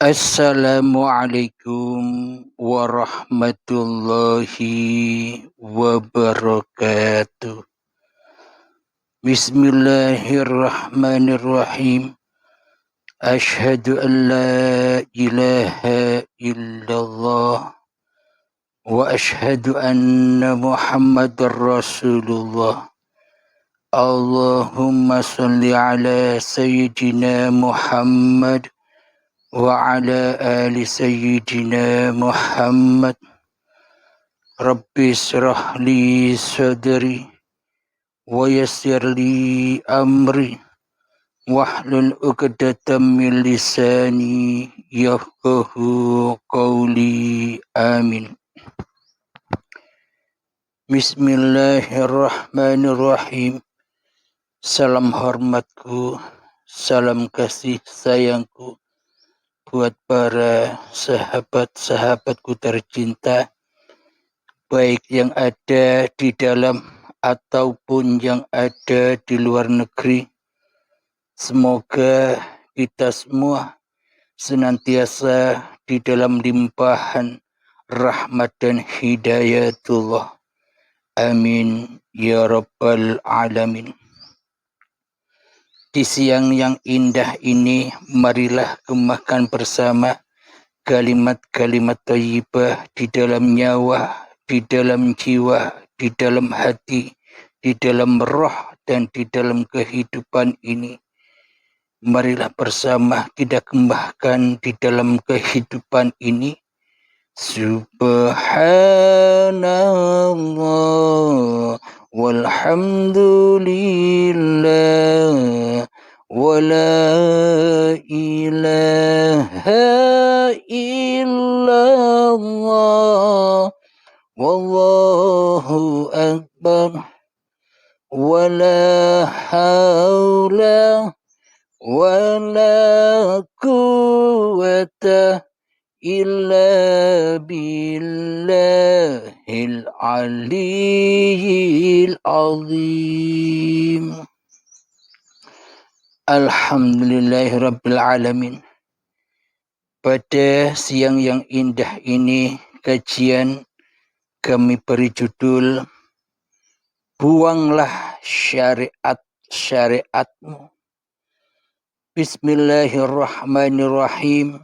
Assalamualaikum warahmatullahi wabarakatuh. Bismillahirrahmanirrahim. Ashhadu an la ilaha illallah wa ashhadu anna Muhammadar Rasulullah. Allahumma salli ala sayyidina Muhammad wa ala ali sayyidina Muhammad. Rabbi syrah li sadri wa yassir li amri wahlul 'uqdatam min lisani yafqahu qawli. Amin. Bismillahirrahmanirrahim. Salam hormatku, salam kasih sayangku buat para sahabat-sahabatku tercinta, baik yang ada di dalam ataupun yang ada di luar negeri. Semoga kita semua senantiasa di dalam limpahan rahmat dan hidayatullah. Amin ya rabbal alamin. Di siang yang indah ini, marilah kemahkan bersama kalimat-kalimat thayyibah di dalam nyawa, di dalam jiwa, di dalam hati, di dalam roh, dan di dalam kehidupan ini. Marilah bersama kita kembangkan di dalam kehidupan ini. Subhanallah walhamdulillah wa la ilaha illallah wallahu akbar wa la hawla wa la quwwata illa billahil aliyyil azim. Alhamdulillahirabbil alamin. Pada siang yang indah ini, kajian kami beri judul Buanglah syariat-syariatmu. Bismillahirrahmanirrahim.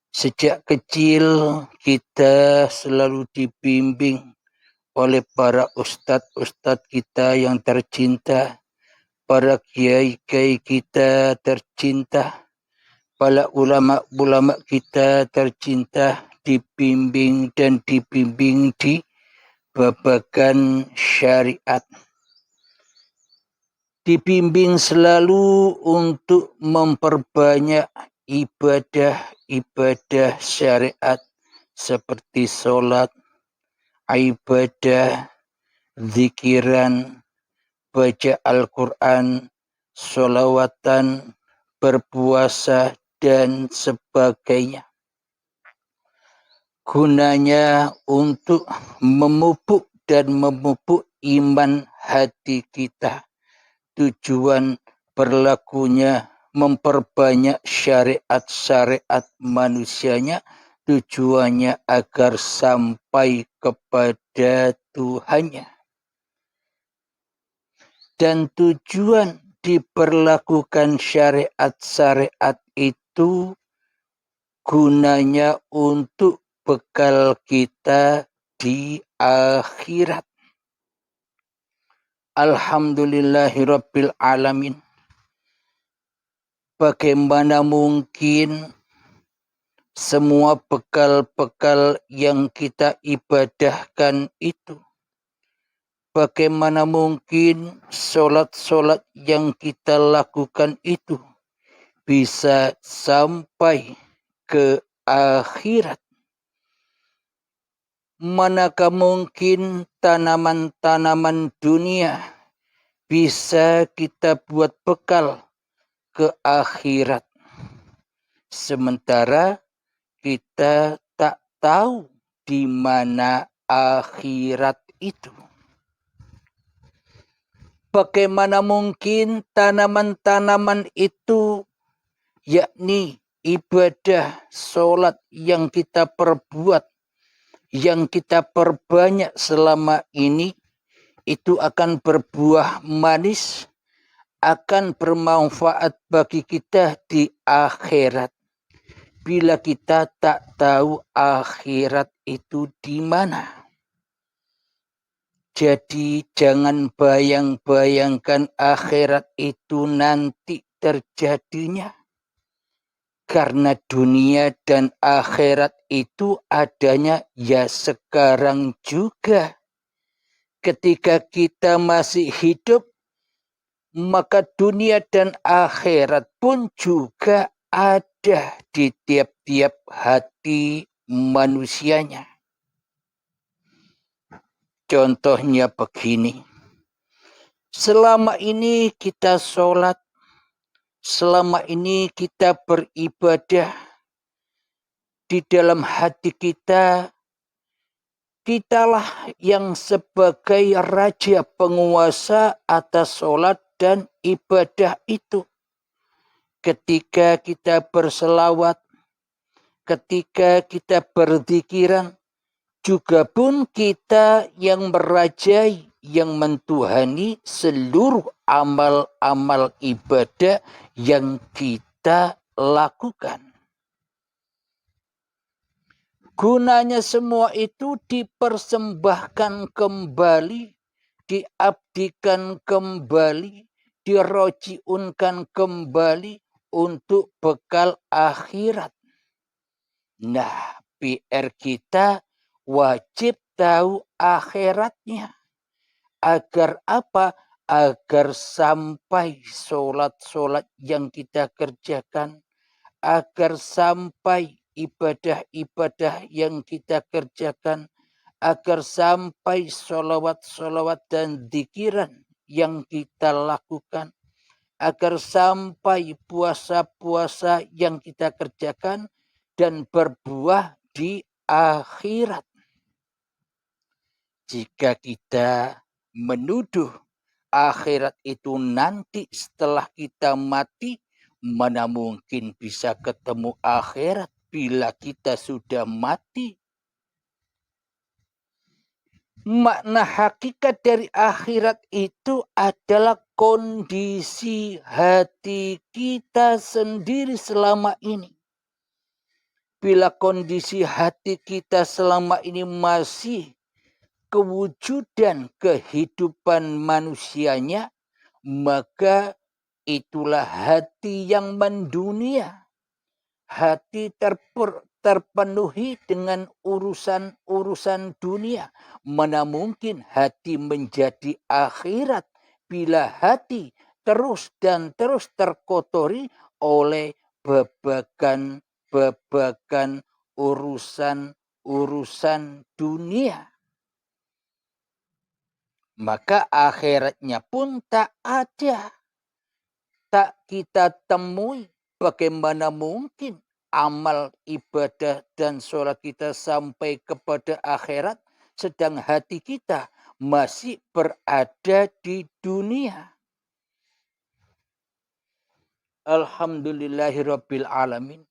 Sejak kecil kita selalu dibimbing oleh para ustadz-ustadz kita yang tercinta, para kiai-kiai kita tercinta, para ulama-ulama kita tercinta, dibimbing dan dibimbing di babagan syariat. Dibimbing selalu untuk memperbanyak ibadah syariat seperti sholat, ibadah, zikiran, baca Al-Quran, sholawatan, berpuasa, dan sebagainya. Gunanya untuk memupuk dan memupuk iman hati kita. Tujuan berlakunya memperbanyak syariat-syariat manusianya, tujuannya agar sampai kepada Tuhannya. Dan tujuan diberlakukan syariat-syariat itu gunanya untuk bekal kita di akhirat. Alhamdulillahirabbil alamin. Bagaimana mungkin semua bekal-bekal yang kita ibadahkan itu, bagaimana mungkin sholat-sholat yang kita lakukan itu bisa sampai ke akhirat? Manakah mungkin tanaman-tanaman dunia bisa kita buat bekal ke akhirat, sementara kita tak tahu di mana akhirat itu? Bagaimana mungkin tanaman-tanaman itu, yakni ibadah sholat yang kita perbuat, yang kita perbanyak selama ini, itu akan berbuah manis, akan bermanfaat bagi kita di akhirat. Bila kita tak tahu akhirat itu di mana. Jadi jangan bayang-bayangkan akhirat itu nanti terjadinya. Karena dunia dan akhirat itu adanya ya sekarang juga. Ketika kita masih hidup, maka dunia dan akhirat pun juga ada di tiap-tiap hati manusianya. Contohnya begini, selama ini kita sholat, selama ini kita beribadah, di dalam hati kita, kitalah yang sebagai raja penguasa atas sholat dan ibadah itu. Ketika kita berselawat, ketika kita berzikiran, juga pun kita yang merajai, yang mentuhani seluruh amal-amal ibadah yang kita lakukan. Gunanya semua itu dipersembahkan kembali, diabdikan kembali, dirojiunkan kembali untuk bekal akhirat. Nah, PR kita wajib tahu akhiratnya. Agar apa? Agar sampai sholat-sholat yang kita kerjakan, agar sampai ibadah-ibadah yang kita kerjakan, agar sampai sholawat-sholawat dan zikiran yang kita lakukan, agar sampai puasa-puasa yang kita kerjakan dan berbuah di akhirat. Jika kita menuduh akhirat itu nanti setelah kita mati, mana mungkin bisa ketemu akhirat bila kita sudah mati. Makna hakikat dari akhirat itu adalah kondisi hati kita sendiri selama ini. Bila kondisi hati kita selama ini masih kewujudan kehidupan manusianya, maka itulah hati yang mendunia. Hati terpenuhi dengan urusan-urusan dunia. Mana mungkin hati menjadi akhirat bila hati terus dan terus terkotori oleh babagan urusan dunia. Maka akhiratnya pun tak ada. Tak kita temui. Bagaimana mungkin amal ibadah dan sholat kita sampai kepada akhirat, sedang hati kita masih berada di dunia. Alhamdulillahirabbil alamin.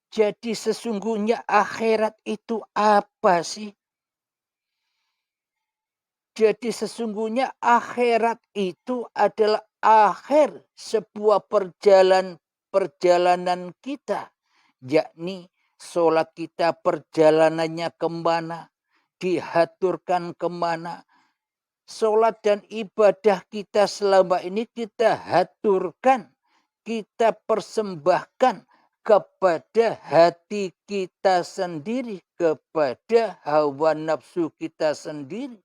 Jadi sesungguhnya akhirat itu apa sih? Jadi sesungguhnya akhirat itu adalah akhir sebuah perjalanan kita. Yakni sholat kita perjalanannya kemana, dihaturkan kemana. Sholat dan ibadah kita selama ini kita haturkan, kita persembahkan kepada hati kita sendiri, kepada hawa nafsu kita sendiri.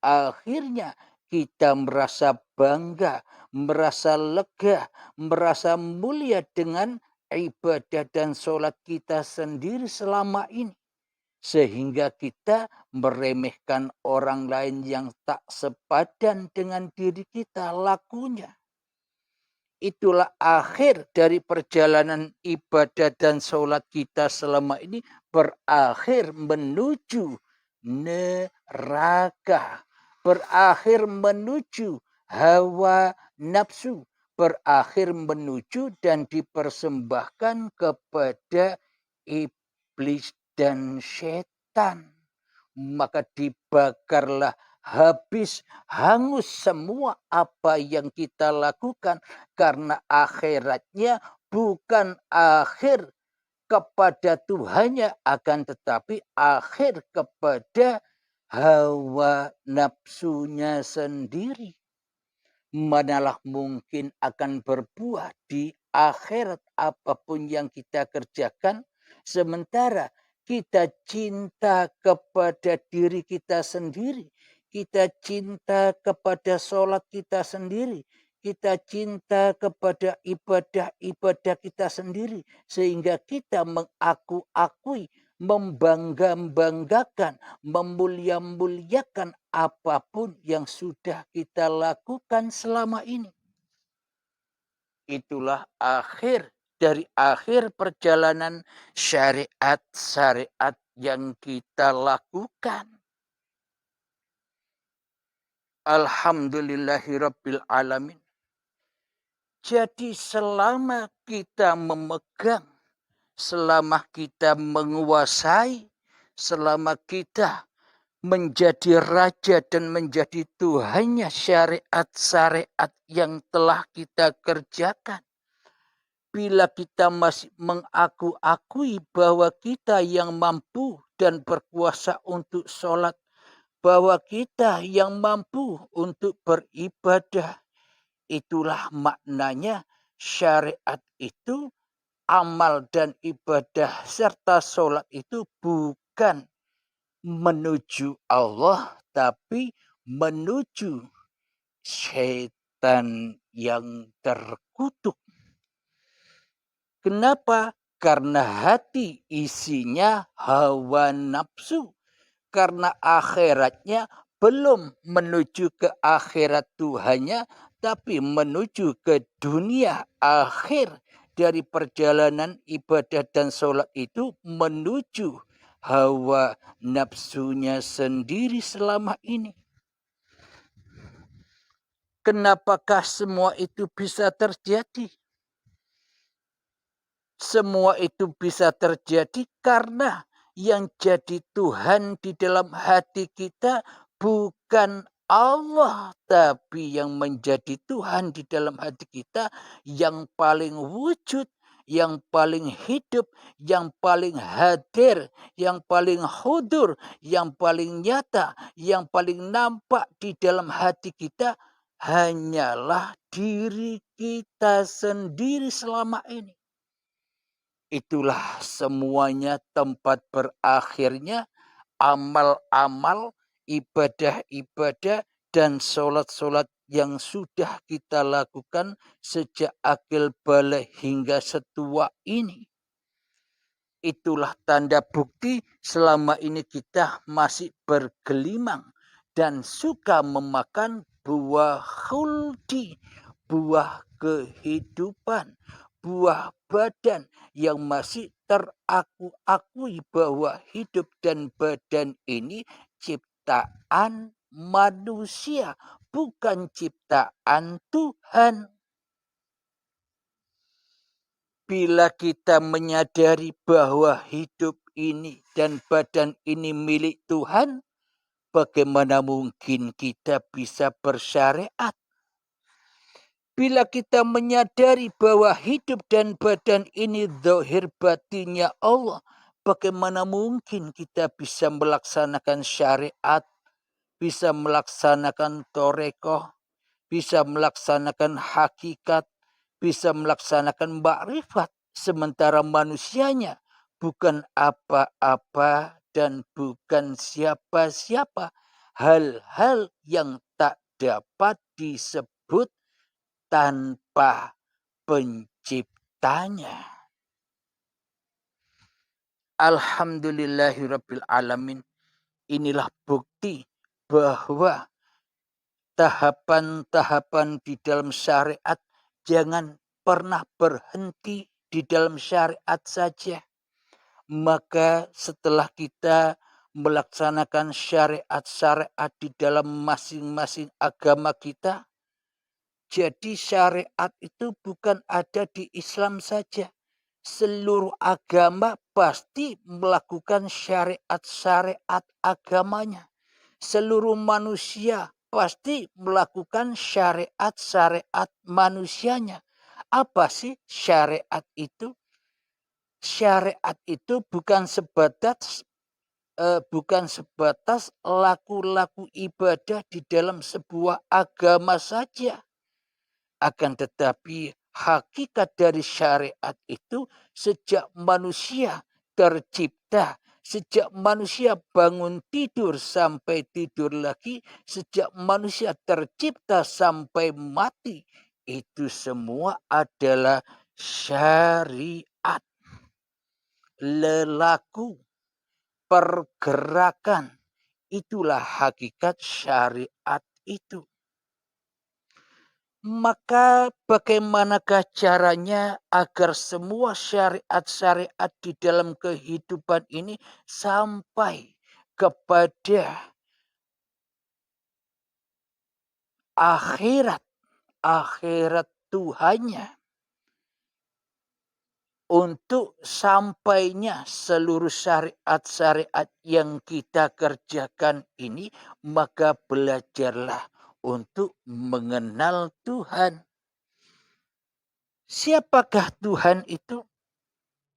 Akhirnya kita merasa bangga, merasa lega, merasa mulia dengan ibadah dan sholat kita sendiri selama ini. Sehingga kita meremehkan orang lain yang tak sepadan dengan diri kita lakunya. Itulah akhir dari perjalanan ibadah dan sholat kita selama ini, berakhir menuju neraka. Berakhir menuju hawa nafsu, berakhir menuju dan dipersembahkan kepada iblis dan setan. Maka dibakarlah habis, hangus semua apa yang kita lakukan, karena akhiratnya bukan akhir kepada Tuhannya, akan tetapi akhir kepada hawa nafsunya sendiri. Manalah mungkin akan berbuah di akhirat apapun yang kita kerjakan, sementara kita cinta kepada diri kita sendiri, kita cinta kepada sholat kita sendiri, kita cinta kepada ibadah-ibadah kita sendiri, sehingga kita mengaku-akui, membangga-banggakan, memulia-muliakan apapun yang sudah kita lakukan selama ini. Itulah akhir dari akhir perjalanan syariat-syariat yang kita lakukan. Alhamdulillahirabbil alamin. Jadi selama kita memegang, selama kita menguasai, selama kita menjadi raja dan menjadi Tuhannya syariat-syariat yang telah kita kerjakan. Bila kita masih mengaku-akui bahwa kita yang mampu dan berkuasa untuk sholat, bahwa kita yang mampu untuk beribadah, itulah maknanya syariat itu, amal dan ibadah serta sholat itu bukan menuju Allah, tapi menuju setan yang terkutuk. Kenapa? Karena hati isinya hawa nafsu. Karena akhiratnya belum menuju ke akhirat Tuhannya, tapi menuju ke dunia akhir. Dari perjalanan ibadah dan sholat itu menuju hawa nafsunya sendiri selama ini. Kenapakah semua itu bisa terjadi? Semua itu bisa terjadi karena yang jadi Tuhan di dalam hati kita bukan Allah, tapi yang menjadi Tuhan di dalam hati kita yang paling wujud, yang paling hidup, yang paling hadir, yang paling hudur, yang paling nyata, yang paling nampak di dalam hati kita hanyalah diri kita sendiri selama ini. Itulah semuanya tempat berakhirnya amal-amal, ibadah-ibadah, dan sholat-sholat yang sudah kita lakukan sejak akil balik hingga setua ini. Itulah tanda bukti selama ini kita masih bergelimang dan suka memakan buah khuldi, buah kehidupan, buah badan yang masih teraku-akui bahwa hidup dan badan ini ciptaan manusia, bukan ciptaan Tuhan. Bila kita menyadari bahwa hidup ini dan badan ini milik Tuhan, bagaimana mungkin kita bisa bersyariat? Bila kita menyadari bahwa hidup dan badan ini zahir batinnya Allah, bagaimana mungkin kita bisa melaksanakan syariat, bisa melaksanakan torekoh, bisa melaksanakan hakikat, bisa melaksanakan makrifat, sementara manusianya bukan apa-apa dan bukan siapa-siapa. Hal-hal yang tak dapat disebut tanpa penciptanya. Alhamdulillahirabbil alamin. Inilah bukti bahwa tahapan-tahapan di dalam syariat jangan pernah berhenti di dalam syariat saja. Maka setelah kita melaksanakan syariat-syariat di dalam masing-masing agama kita Jadi syariat itu bukan ada di Islam saja. Seluruh agama pasti melakukan syariat-syariat agamanya. Seluruh manusia pasti melakukan syariat-syariat manusianya. Apa sih syariat itu? Syariat itu bukan sebatas laku-laku ibadah di dalam sebuah agama saja. Akan tetapi hakikat dari syariat itu sejak manusia tercipta, sejak manusia bangun tidur sampai tidur lagi, sejak manusia tercipta sampai mati, itu semua adalah syariat. Lelaku, pergerakan, itulah hakikat syariat itu. Maka bagaimanakah caranya agar semua syariat-syariat di dalam kehidupan ini sampai kepada akhirat Tuhannya? Untuk sampainya seluruh syariat-syariat yang kita kerjakan ini, maka belajarlah untuk mengenal Tuhan. Siapakah Tuhan itu?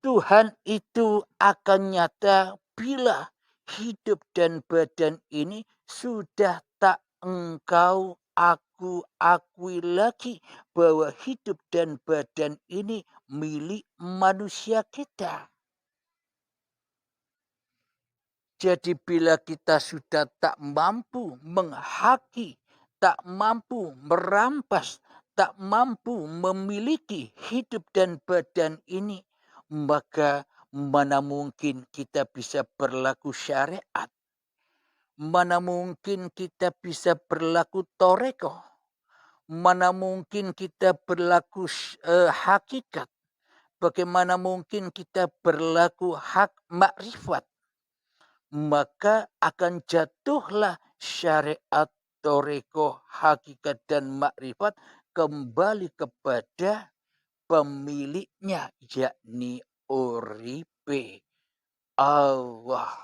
Tuhan itu akan nyata bila hidup dan badan ini sudah tak engkau akui lagi bahwa hidup dan badan ini milik manusia kita. Jadi bila kita sudah tak mampu menghaki, tak mampu merampas, tak mampu memiliki hidup dan badan ini, maka mana mungkin kita bisa berlaku syariat? Mana mungkin kita bisa berlaku toreko? Mana mungkin kita berlaku hakikat? Bagaimana mungkin kita berlaku hak makrifat? Maka akan jatuhlah syariat, toreko, hakikat dan makrifat kembali kepada pemiliknya, yakni Uripe, Allah.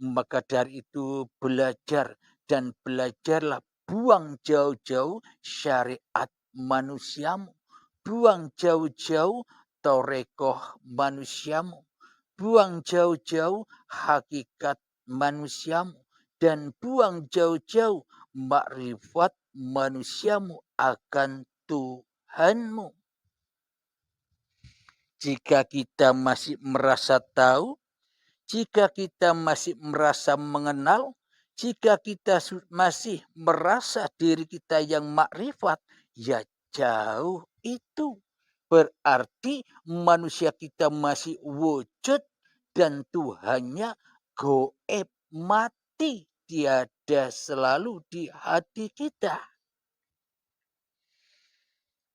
Maka dari itu belajar dan belajarlah, buang jauh-jauh syariat manusiamu, buang jauh-jauh torekoh manusiamu, buang jauh-jauh hakikat manusiamu, dan buang jauh-jauh makrifat manusiamu akan Tuhanmu. Jika kita masih merasa tahu, jika kita masih merasa mengenal, jika kita masih merasa diri kita yang makrifat, ya jauh itu. Berarti manusia kita masih wujud dan Tuhannya goib, mati, tiada selalu di hati kita.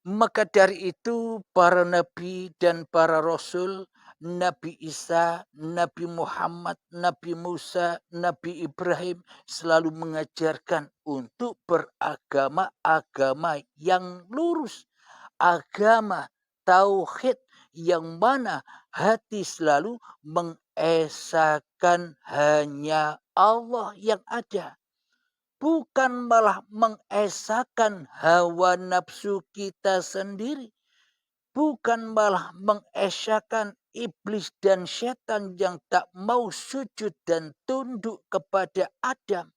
Maka dari itu para nabi dan para rasul, Nabi Isa, Nabi Muhammad, Nabi Musa, Nabi Ibrahim selalu mengajarkan untuk beragama-agama yang lurus. Agama tauhid yang mana hati selalu mengesahkan hanya Allah yang ada. Bukan malah mengesahkan hawa nafsu kita sendiri. Bukan malah mengesahkan iblis dan setan yang tak mau sujud dan tunduk kepada Adam.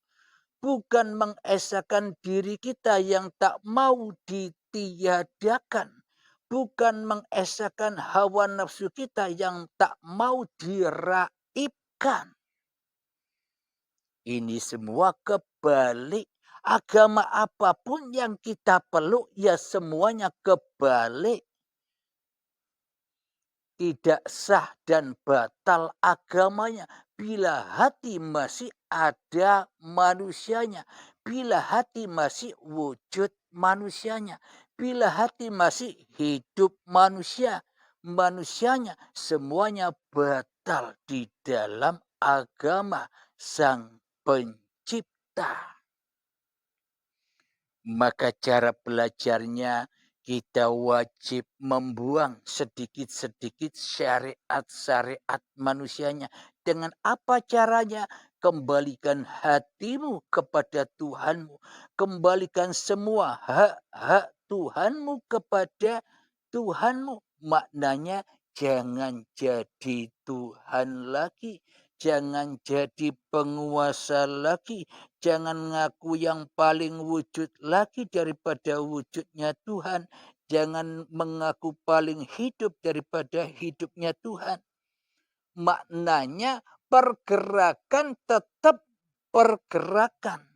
Bukan mengesahkan diri kita yang tak mau ditiadakan. Bukan mengesahkan hawa nafsu kita yang tak mau diraibkan. Ini semua kebalik. Agama apapun yang kita peluk, ya semuanya kebalik. Tidak sah dan batal agamanya bila hati masih ada manusianya, bila hati masih wujud manusianya, bila hati masih hidup manusianya, semuanya batal di dalam agama Sang Pencipta. maka cara belajarnya kita wajib membuang sedikit-sedikit syariat-syariat manusianya. Dengan apa caranya? Kembalikan hatimu kepada Tuhanmu. Kembalikan semua hak-hak Tuhanmu kepada Tuhanmu. Maknanya jangan jadi Tuhan lagi. Jangan jadi penguasa lagi. Jangan ngaku yang paling wujud lagi daripada wujudnya Tuhan. Jangan mengaku paling hidup daripada hidupnya Tuhan. Maknanya pergerakan tetap pergerakan.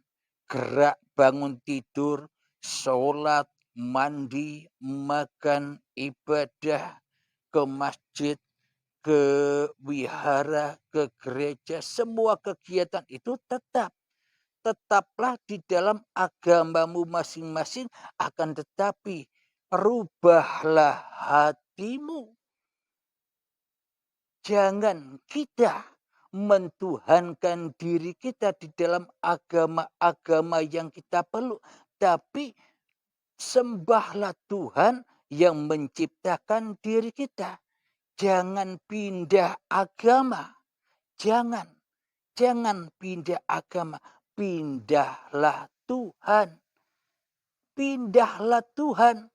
Gerak bangun tidur, sholat, mandi, makan, ibadah, ke masjid, ke wihara, ke gereja, semua kegiatan itu tetaplah di dalam agamamu masing-masing, akan tetapi rubahlah hatimu. Jangan kita mentuhankan diri kita di dalam agama-agama yang kita peluk, tapi sembahlah Tuhan yang menciptakan diri kita. Jangan pindah agama. Jangan pindah agama. Pindahlah Tuhan. Pindahlah Tuhan.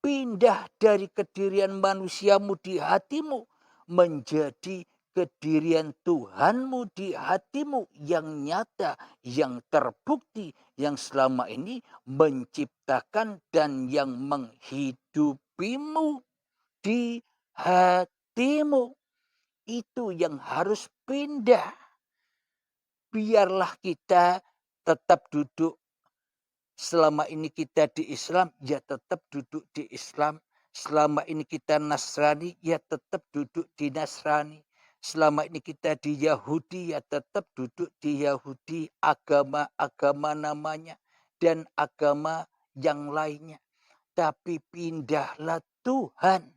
Pindah dari kedirian manusiamu di hatimu menjadi kedirian Tuhanmu di hatimu yang nyata, yang terbukti, yang selama ini menciptakan dan yang menghidupimu di hatimu. Itu yang harus pindah. Biarlah kita tetap duduk. Selama ini kita di Islam, ya tetap duduk di Islam. Selama ini kita Nasrani, ya tetap duduk di Nasrani. Selama ini kita di Yahudi, ya tetap duduk di Yahudi. Agama-agama namanya dan agama yang lainnya. Tapi pindahlah Tuhan.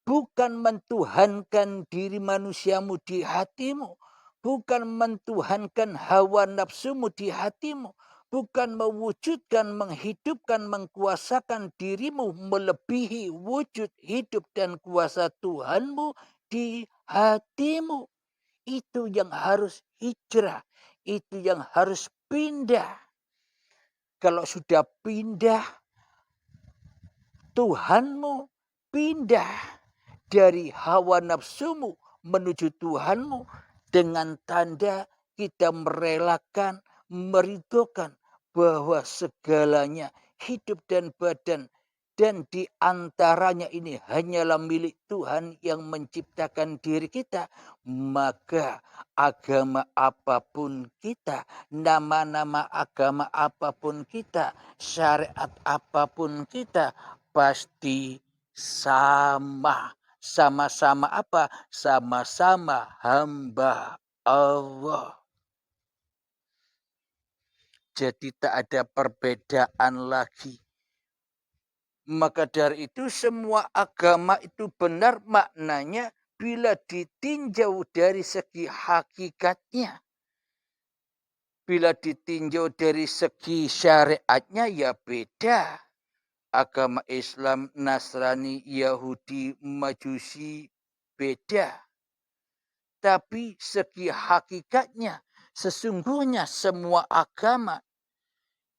Bukan mentuhankan diri manusiamu di hatimu. Bukan mentuhankan hawa nafsumu di hatimu. Bukan mewujudkan, menghidupkan, mengkuasakan dirimu melebihi wujud hidup dan kuasa Tuhanmu di hatimu. Itu yang harus hijrah. Itu yang harus pindah. Kalau sudah pindah, Tuhanmu pindah dari hawa nafsumu menuju Tuhanmu dengan tanda kita merelakan, meridhokan bahwa segalanya hidup dan badan dan di antaranya ini hanyalah milik Tuhan yang menciptakan diri kita, maka agama apapun kita, nama-nama agama apapun kita, syariat apapun kita, pasti sama. Sama-sama apa? Sama-sama hamba Allah. Jadi tak ada perbedaan lagi. Maka dari itu semua agama itu benar maknanya bila ditinjau dari segi hakikatnya. Bila ditinjau dari segi syariatnya ya beda. Agama Islam, Nasrani, Yahudi, Majusi beda. Tapi segi hakikatnya sesungguhnya semua agama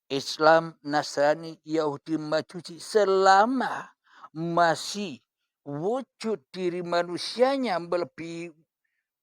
Islam, Nasrani, Yahudi, Majusi selama masih wujud diri manusianya melebihi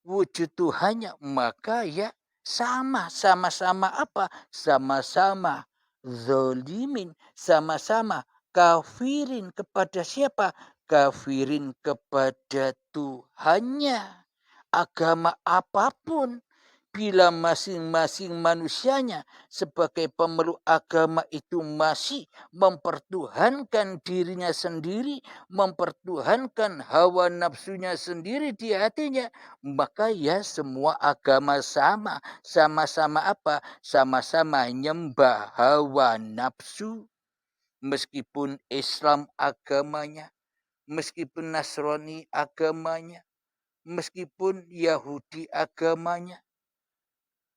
wujud Tuhannya, maka ya sama-sama apa? Sama-sama zolimin, sama-sama kafirin kepada siapa? Kafirin kepada Tuhannya. Agama apapun, bila masing-masing manusianya sebagai pemeluk agama itu masih mempertuhankan dirinya sendiri, mempertuhankan hawa nafsunya sendiri di hatinya, maka ya semua agama sama. Sama-sama apa? Sama-sama nyembah hawa nafsu. Meskipun Islam agamanya, meskipun Nasrani agamanya, meskipun Yahudi agamanya,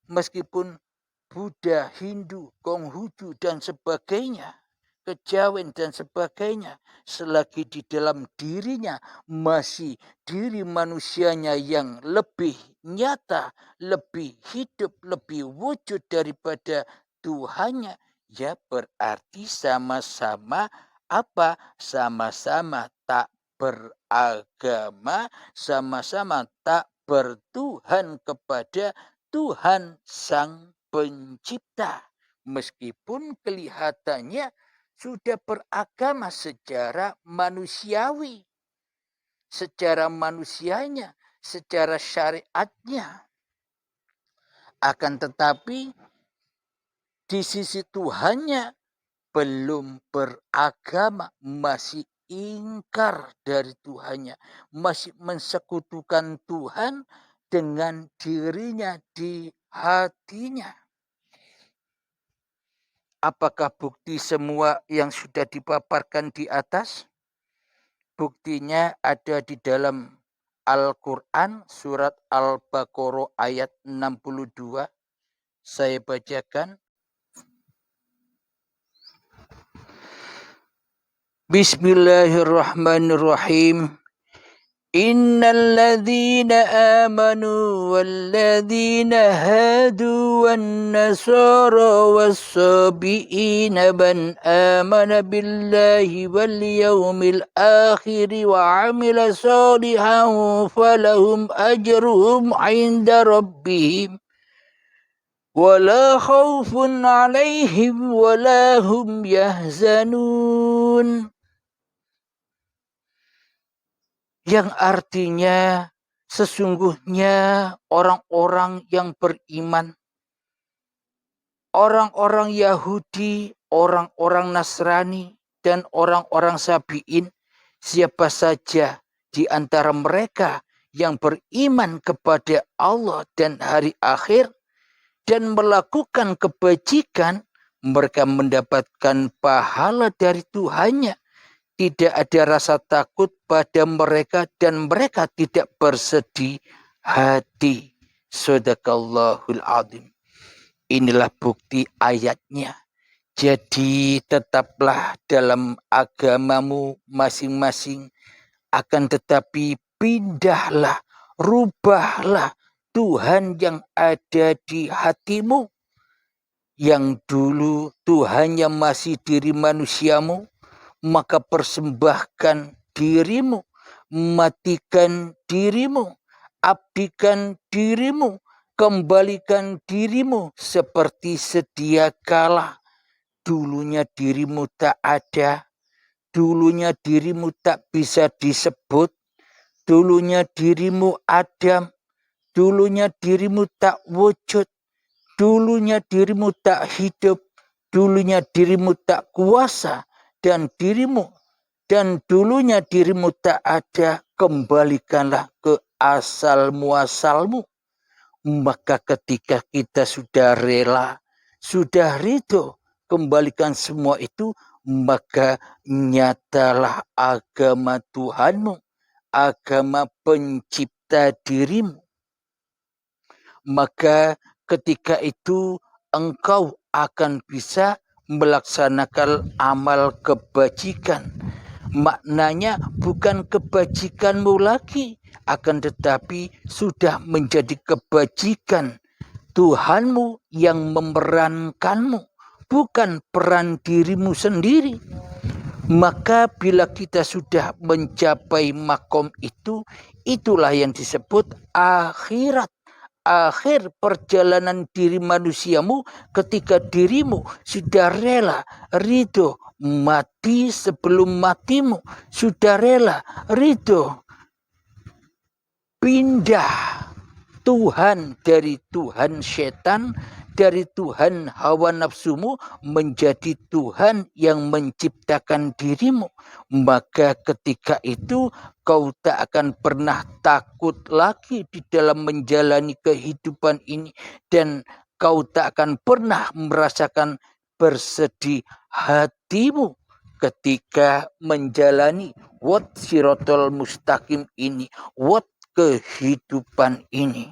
meskipun Buddha, Hindu, Konghucu, dan sebagainya. kejawen dan sebagainya. Selagi di dalam dirinya masih diri manusianya yang lebih nyata, lebih hidup, lebih wujud daripada Tuhannya, ya berarti sama-sama apa? Sama-sama tak beragama, sama-sama tak bertuhan kepada Tuhan Sang Pencipta. Meskipun kelihatannya sudah beragama secara manusiawi, secara manusianya, secara syariatnya. Akan tetapi di sisi Tuhannya belum beragama, masih ingkar dari Tuhannya, masih mensekutukan Tuhan dengan dirinya di hatinya. Apakah bukti semua yang sudah dipaparkan di atas? Buktinya ada di dalam Al-Quran surat Al-Baqarah ayat 62. Saya bacakan. Bismillahirrahmanirrahim. Innal ladzina amanu wal ladzina hadu wan nasara was-sabiina man amana billahi wal yawmil akhir wa amila salihan falahum ajruhum 'inda rabbihim wala khaufun 'alaihim wala hum yahzanun. Yang artinya sesungguhnya orang-orang yang beriman, orang-orang Yahudi, orang-orang Nasrani, dan orang-orang Sabi'in, siapa saja di antara mereka yang beriman kepada Allah dan hari akhir dan melakukan kebajikan, mereka mendapatkan pahala dari Tuhannya. Tidak ada rasa takut pada mereka dan mereka tidak bersedih hati. Shadaqallahul azim. Inilah bukti ayatnya. Jadi tetaplah dalam agamamu masing-masing, akan tetapi pindahlah, rubahlah Tuhan yang ada di hatimu. Yang dulu Tuhannya masih diri manusiamu, maka persembahkan dirimu, matikan dirimu, abdikan dirimu, kembalikan dirimu seperti sedia kala. Dulunya dirimu tak ada, dulunya dirimu tak bisa disebut, dulunya dirimu Adam, dulunya dirimu tak wujud, dulunya dirimu tak hidup, dulunya dirimu tak kuasa, dan dulunya dirimu tak ada, kembalikanlah ke asal muasalmu. Maka ketika kita sudah rela, sudah ridho, kembalikan semua itu, maka nyatalah agama Tuhanmu, agama pencipta dirimu. Maka ketika itu engkau akan bisa melaksanakan amal kebajikan. Maknanya bukan kebajikanmu lagi, akan tetapi sudah menjadi kebajikan Tuhanmu yang memerankanmu, bukan peran dirimu sendiri. Maka bila kita sudah mencapai makom itu, itulah yang disebut akhirat. Akhir perjalanan diri manusiamu ketika dirimu sudah rela, ridho, mati sebelum matimu, sudah rela, ridho, pindah Tuhan dari Tuhan setan, dari Tuhan hawa nafsumu menjadi Tuhan yang menciptakan dirimu. Maka ketika itu kau tak akan pernah takut lagi di dalam menjalani kehidupan ini, dan kau tak akan pernah merasakan bersedih hatimu ketika menjalani wat sirotol mustaqim ini, wat kehidupan ini.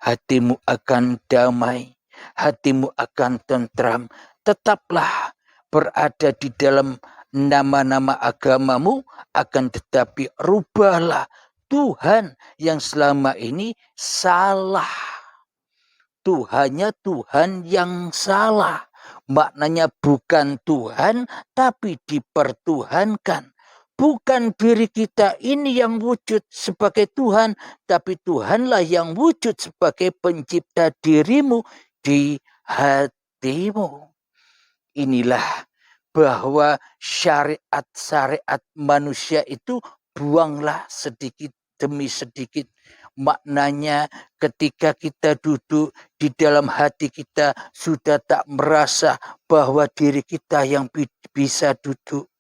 Hatimu akan damai, hatimu akan tentram. Tetaplah berada di dalam nama-nama agamamu, akan tetapi rubahlah Tuhan yang selama ini salah. Tuhannya Tuhan yang salah. Maknanya bukan Tuhan, tapi dipertuhankan. Bukan diri kita ini yang wujud sebagai Tuhan, tapi Tuhanlah yang wujud sebagai pencipta dirimu di hatimu. Inilah bahwa syariat-syariat manusia itu buanglah sedikit demi sedikit. Maknanya ketika kita duduk di dalam hati kita sudah tak merasa bahwa diri kita yang bisa duduk.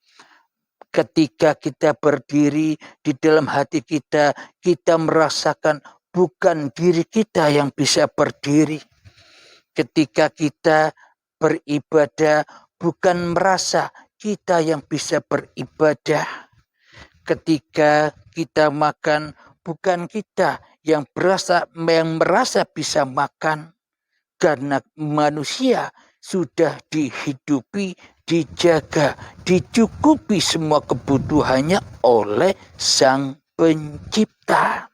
Ketika kita berdiri di dalam hati kita, kita merasakan bukan diri kita yang bisa berdiri. Ketika kita beribadah, bukan merasa kita yang bisa beribadah. Ketika kita makan, bukan kita yang merasa bisa makan. Karena manusia sudah dihidupi, dijaga, dicukupi semua kebutuhannya oleh Sang Pencipta.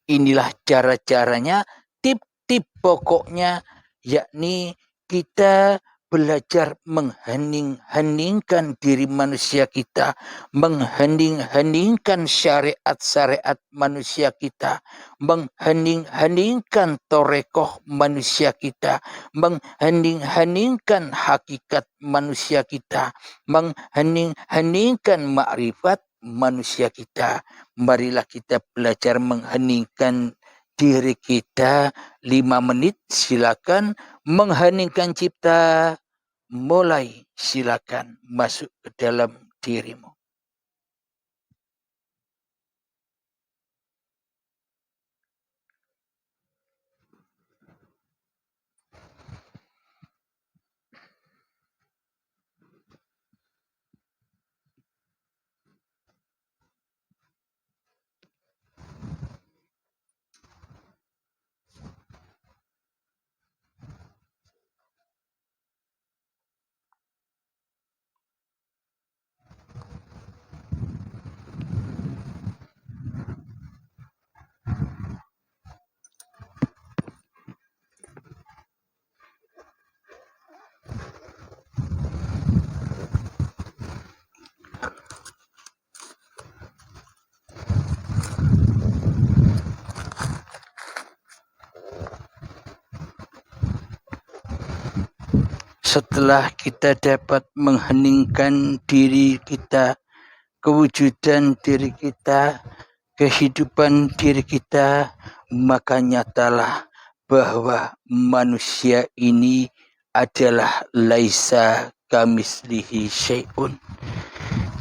Inilah cara-caranya, tip-tip pokoknya, yakni kita belajar menghening-heningkan diri manusia kita, menghening-heningkan syariat-syariat manusia kita, menghening-heningkan torekoh manusia kita, menghening-heningkan hakikat manusia kita, menghening-heningkan makrifat manusia kita. Marilah kita belajar mengheningkan diri kita 5 menit, silakan. Mengheningkan cipta, mulai, silakan masuk ke dalam dirimu. Setelah kita dapat mengheningkan diri kita, kewujudan diri kita, kehidupan diri kita, maka nyatalah bahwa manusia ini adalah laisa kamislihi syai'un.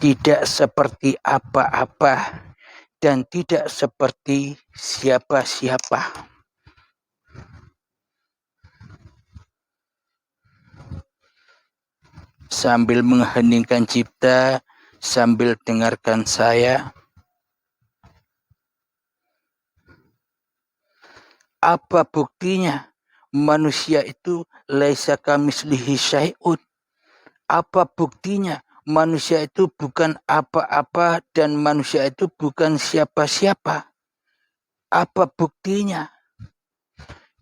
Tidak seperti apa-apa dan tidak seperti siapa-siapa. Sambil mengheningkan cipta, sambil dengarkan saya. Apa buktinya manusia itu laisa kamislihi syai'un? Apa buktinya manusia itu bukan apa-apa dan manusia itu bukan siapa-siapa? Apa buktinya?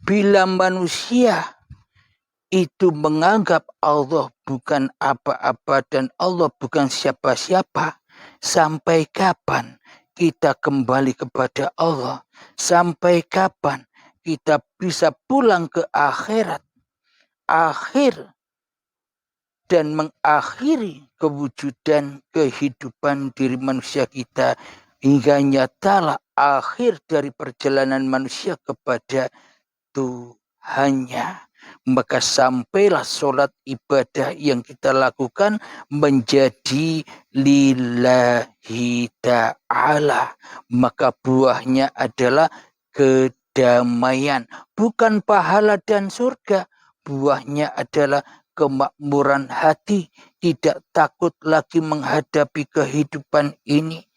Bila manusia itu menganggap Allah bukan apa-apa dan Allah bukan siapa-siapa, sampai kapan kita kembali kepada Allah? Sampai kapan kita bisa pulang ke akhirat, akhir dan mengakhiri kewujudan kehidupan diri manusia kita, hingga nyatalah akhir dari perjalanan manusia kepada Tuhannya. Maka sampailah sholat ibadah yang kita lakukan menjadi lillahi ta'ala. Maka buahnya adalah kedamaian, bukan pahala dan surga. Buahnya adalah kemakmuran hati, tidak takut lagi menghadapi kehidupan ini,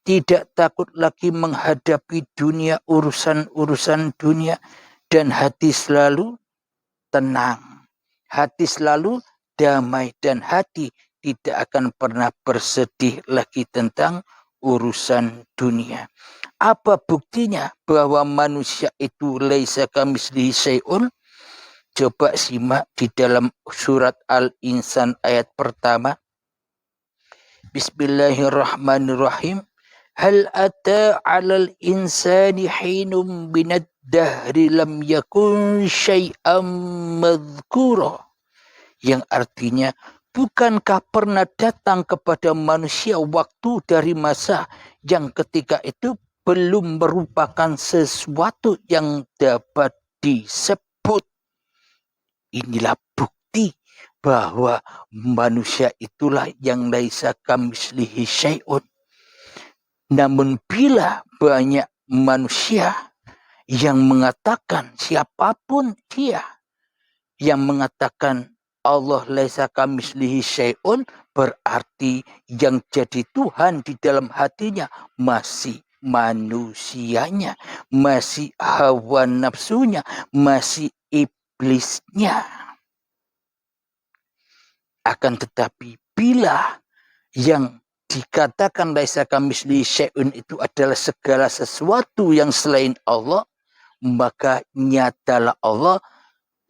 tidak takut lagi menghadapi dunia, urusan-urusan dunia, dan hati selalu tenang, hati selalu damai dan hati tidak akan pernah bersedih lagi tentang urusan dunia. Apa buktinya bahwa manusia itu laisa kamitslihi syai'un? Coba simak di dalam surat Al-Insan ayat pertama. Bismillahirrahmanirrahim. Hal ata 'alal insani hinum minad dahri lam yakun syai'am madhkura. Yang artinya, bukankah pernah datang kepada manusia waktu dari masa yang ketika itu belum merupakan sesuatu yang dapat disebut. Inilah bukti bahwa manusia itulah yang laisa kamitslihi syai'un. Namun bila banyak manusia yang mengatakan, siapapun dia yang mengatakan Allah laisa kamitslihi syai'un, berarti yang jadi Tuhan di dalam hatinya masih manusianya, masih hawa nafsunya, masih iblisnya. Akan tetapi bila yang dikatakan laisa kamitslihi syai'un itu adalah segala sesuatu yang selain Allah, maka nyatalah Allah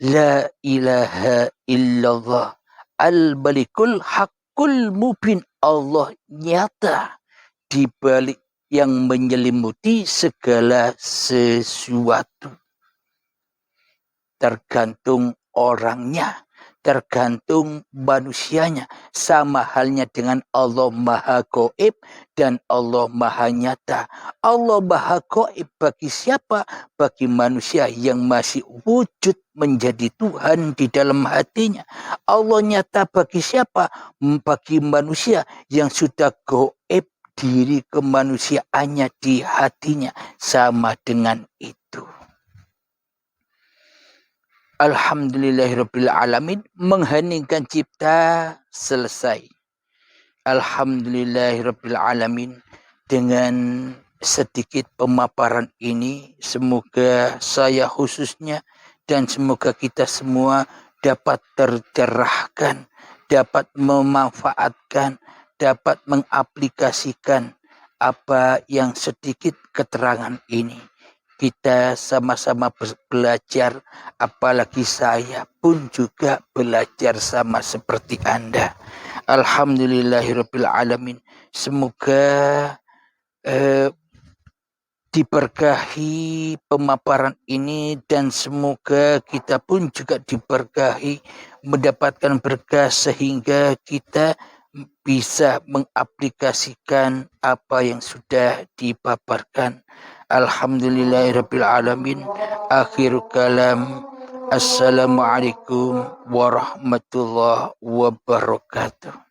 la ilaha illallah al-malikul haqqul mubin. Allah nyata di balik yang menyelimuti segala sesuatu. Tergantung orangnya, tergantung manusianya. Sama halnya dengan Allah Maha Gaib dan Allah Maha Nyata. Allah Maha Gaib bagi siapa? Bagi manusia yang masih wujud menjadi Tuhan di dalam hatinya. Allah Nyata bagi siapa? Bagi manusia yang sudah gaib diri kemanusiaannya di hatinya. Sama dengan itu. Alhamdulillahirabbil alamin. Mengheningkan cipta selesai. Alhamdulillahirabbil alamin. Dengan sedikit pemaparan ini, semoga saya khususnya dan semoga kita semua dapat tercerahkan, dapat memanfaatkan, dapat mengaplikasikan apa yang sedikit keterangan ini. Kita sama-sama belajar, apalagi saya pun juga belajar sama seperti Anda. Alhamdulillahirabbil alamin. Semoga diberkahi pemaparan ini dan semoga kita pun juga diberkahi mendapatkan berkah sehingga kita bisa mengaplikasikan apa yang sudah dipaparkan. Alhamdulillahirabbil alamin. Akhir kalam. Assalamualaikum warahmatullahi wabarakatuh.